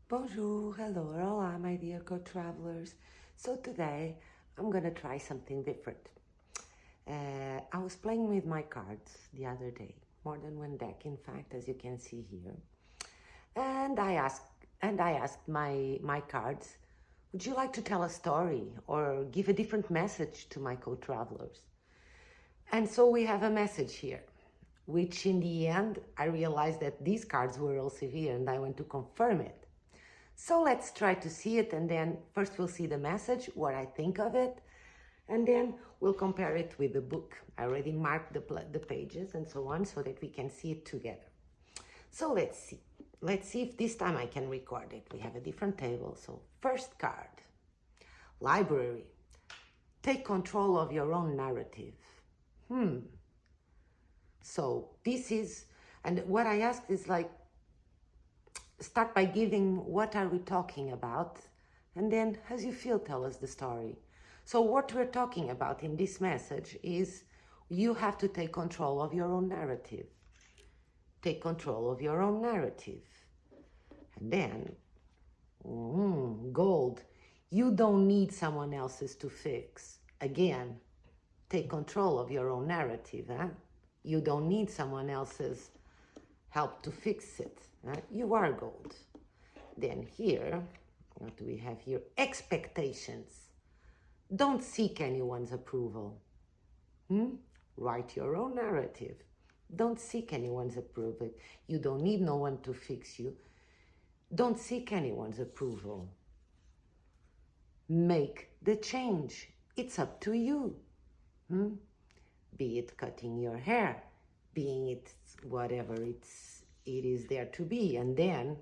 Bonjour, hello, hola, my dear co-travelers. So today I'm gonna try something different. I was playing with my cards the other day, more than one deck, in fact, as you can see here. And I asked my cards, would you like to tell a story or give a different message to my co-travelers? And so we have a message here, which in the end I realized that these cards were also here, and I want to confirm it. So let's try to see it, and then first we'll see the message, what I think of it, and then we'll compare it with the book. I already marked the pages and so on so that we can see it together. So let's see. Let's see if this time I can record it. We have a different table. So first card, library. Take control of your own narrative. So this is, and what I asked is like, start by giving what are we talking about, and then as you feel, tell us the story. So what we're talking about in this message is you have to take control of your own narrative. Take control of your own narrative. And then, gold, you don't need someone else's to fix. Again, take control of your own narrative. You don't need someone else's help to fix it. You are gold. Then here, what do we have here? Expectations. Don't seek anyone's approval. Write your own narrative. Don't seek anyone's approval. You don't need no one to fix you. Don't seek anyone's approval. Make the change. It's up to you. Be it cutting your hair, being it whatever it is there to be. And then,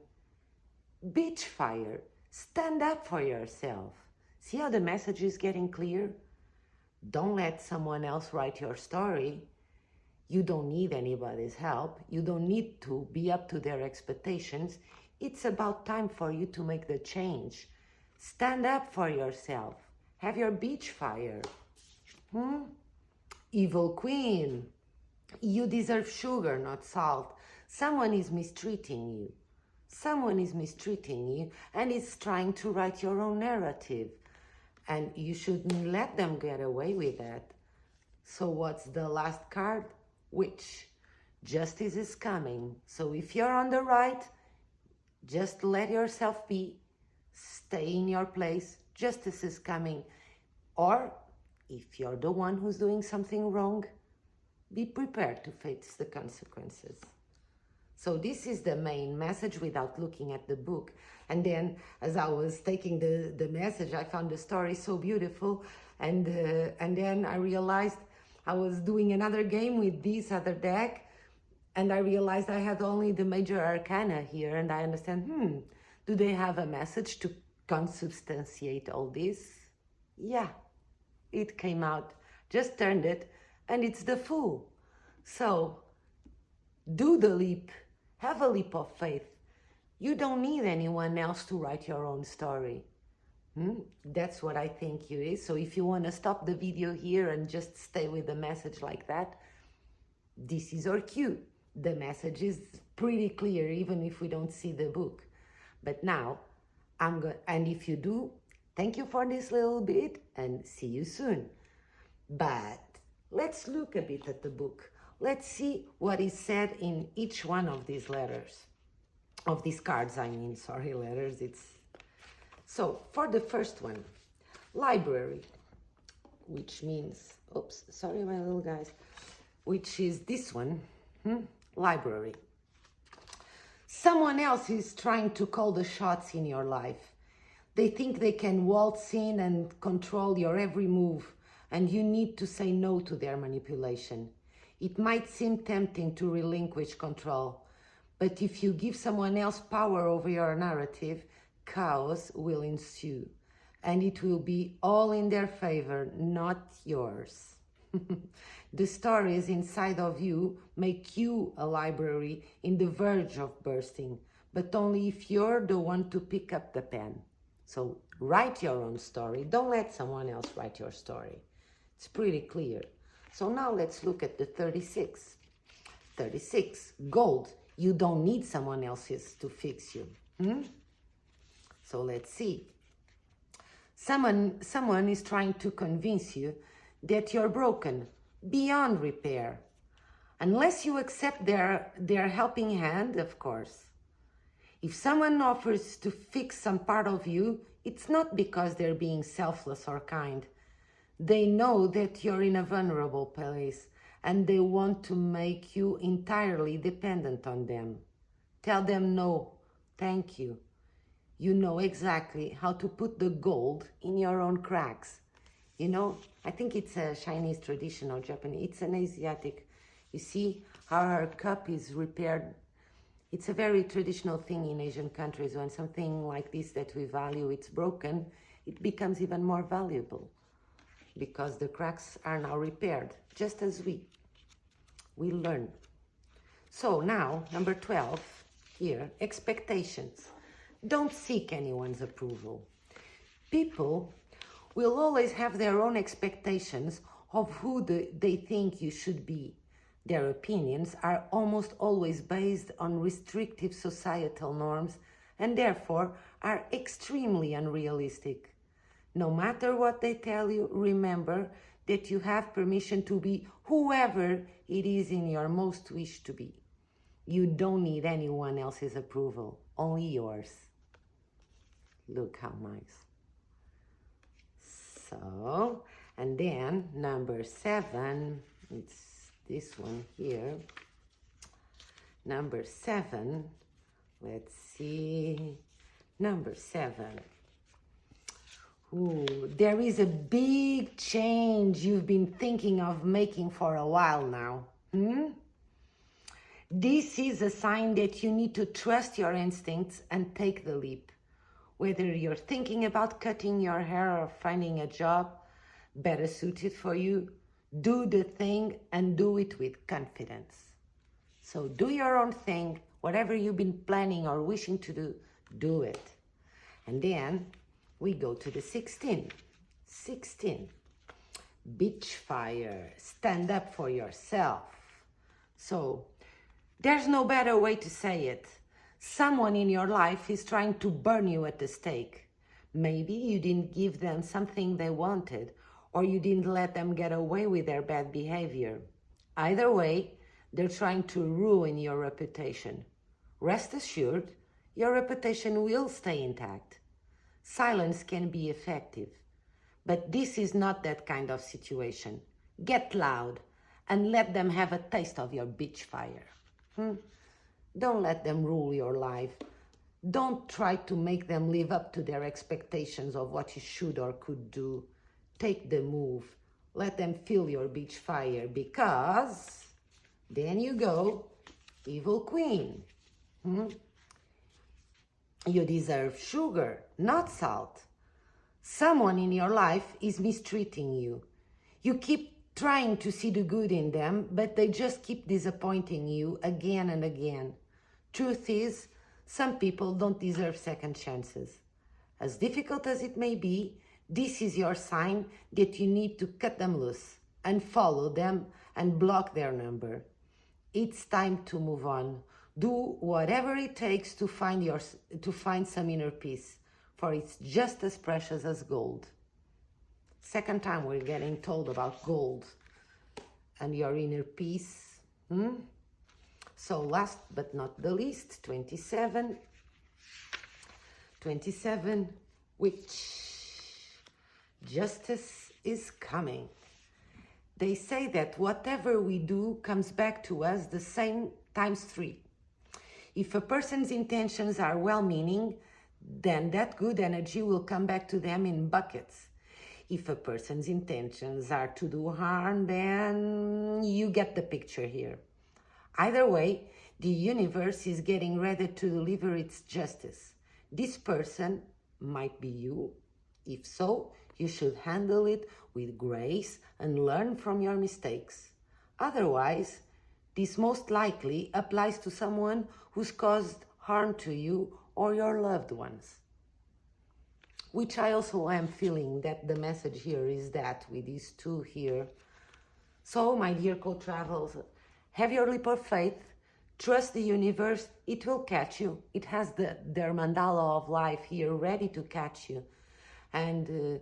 beach fire. Stand up for yourself. See how the message is getting clear? Don't let someone else write your story. You don't need anybody's help. You don't need to be up to their expectations. It's about time for you to make the change. Stand up for yourself. Have your beach fire. Evil queen. You deserve sugar, not salt. Someone is mistreating you. Someone is mistreating you and is trying to write your own narrative. And you shouldn't let them get away with that. So what's the last card? Witch. Justice is coming. So if you're on the right, just let yourself be. Stay in your place. Justice is coming. Or if you're the one who's doing something wrong, be prepared to face the consequences. So this is the main message without looking at the book. And then as I was taking the message, I found the story so beautiful. And then I realized I was doing another game with this other deck. And I realized I had only the major arcana here. And I understand, do they have a message to consubstantiate all this? Yeah, it came out. Just turned it. And it's the Fool. So do the leap. Have a leap of faith. You don't need anyone else to write your own story. That's what I think you is. So if you want to stop the video here and just stay with the message like that, this is our cue. The message is pretty clear, even if we don't see the book. But now, and if you do, thank you for this little bit and see you soon. But let's look a bit at the book. Let's see what is said in each one of these letters. Of these cards, I mean, sorry, letters. So, for the first one, library, which means, oops, sorry, my little guys, which is this one, library. Someone else is trying to call the shots in your life. They think they can waltz in and control your every move, and you need to say no to their manipulation. It might seem tempting to relinquish control, but if you give someone else power over your narrative, chaos will ensue, and it will be all in their favor, not yours. The stories inside of you make you a library in the verge of bursting, but only if you're the one to pick up the pen. So write your own story. Don't let someone else write your story. It's pretty clear. So now let's look at the 36. 36, gold. You don't need someone else's to fix you. So let's see. Someone is trying to convince you that you're broken, beyond repair. Unless you accept their helping hand, of course. If someone offers to fix some part of you, it's not because they're being selfless or kind. They know that you're in a vulnerable place and they want to make you entirely dependent on them. Tell them no, thank you. You know exactly how to put the gold in your own cracks. You know, I think it's a Chinese tradition or Japanese. It's an Asiatic. You see how her cup is repaired. It's a very traditional thing in Asian countries. When something like this that we value, it's broken, it becomes even more valuable because the cracks are now repaired, just as we learn. So now, number 12, here, expectations. Don't seek anyone's approval. People will always have their own expectations of who they think you should be. Their opinions are almost always based on restrictive societal norms and therefore are extremely unrealistic. No matter what they tell you, remember that you have permission to be whoever it is in your most wish to be. You don't need anyone else's approval, only yours. Look how nice. So, and then number 7, it's this one here. Number 7, let's see, number 7. Ooh, there is a big change you've been thinking of making for a while now. This is a sign that you need to trust your instincts and take the leap. Whether you're thinking about cutting your hair or finding a job better suited for you, do the thing and do it with confidence. So do your own thing, whatever you've been planning or wishing to do, do it. And then we go to the 16. 16. Bitch fire. Stand up for yourself. So there's no better way to say it. Someone in your life is trying to burn you at the stake. Maybe you didn't give them something they wanted, or you didn't let them get away with their bad behavior. Either way, they're trying to ruin your reputation. Rest assured, your reputation will stay intact. Silence can be effective, but this is not that kind of situation. Get loud and let them have a taste of your bitch fire. Don't let them rule your life. Don't try to make them live up to their expectations of what you should or could do. Take the move. Let them feel your bitch fire, because then you go, evil queen. You deserve sugar, not salt. Someone in your life is mistreating you. You keep trying to see the good in them, but they just keep disappointing you again and again. Truth is, some people don't deserve second chances. As difficult as it may be, this is your sign that you need to cut them loose and follow them and block their number. It's time to move on. Do whatever it takes to find some inner peace, for it's just as precious as gold. Second time we're getting told about gold and your inner peace. So last but not the least, 27. 27, which justice is coming. They say that whatever we do comes back to us the same times 3. If a person's intentions are well-meaning, then that good energy will come back to them in buckets. If a person's intentions are to do harm, then you get the picture here. Either way, the universe is getting ready to deliver its justice. This person might be you. If so, you should handle it with grace and learn from your mistakes. Otherwise, this most likely applies to someone who's caused harm to you or your loved ones. Which I also am feeling that the message here is that with these two here. So, my dear co-travels, have your leap of faith, Trust the universe, it will catch you. It has their mandala of life here ready to catch you. And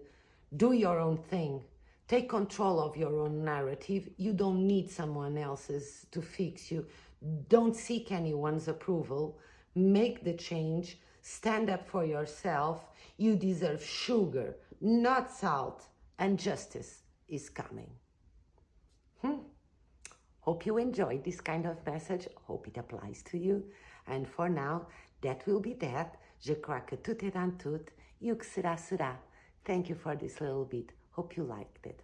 do your own thing. Take control of your own narrative. You don't need someone else's to fix you. Don't seek anyone's approval. Make the change. Stand up for yourself. You deserve sugar, not salt. And justice is coming. Hope you enjoyed this kind of message. Hope it applies to you. And for now, that will be that. Je crois que tout est dans tout. E o que será, será. Thank you for this little bit. Hope you liked it.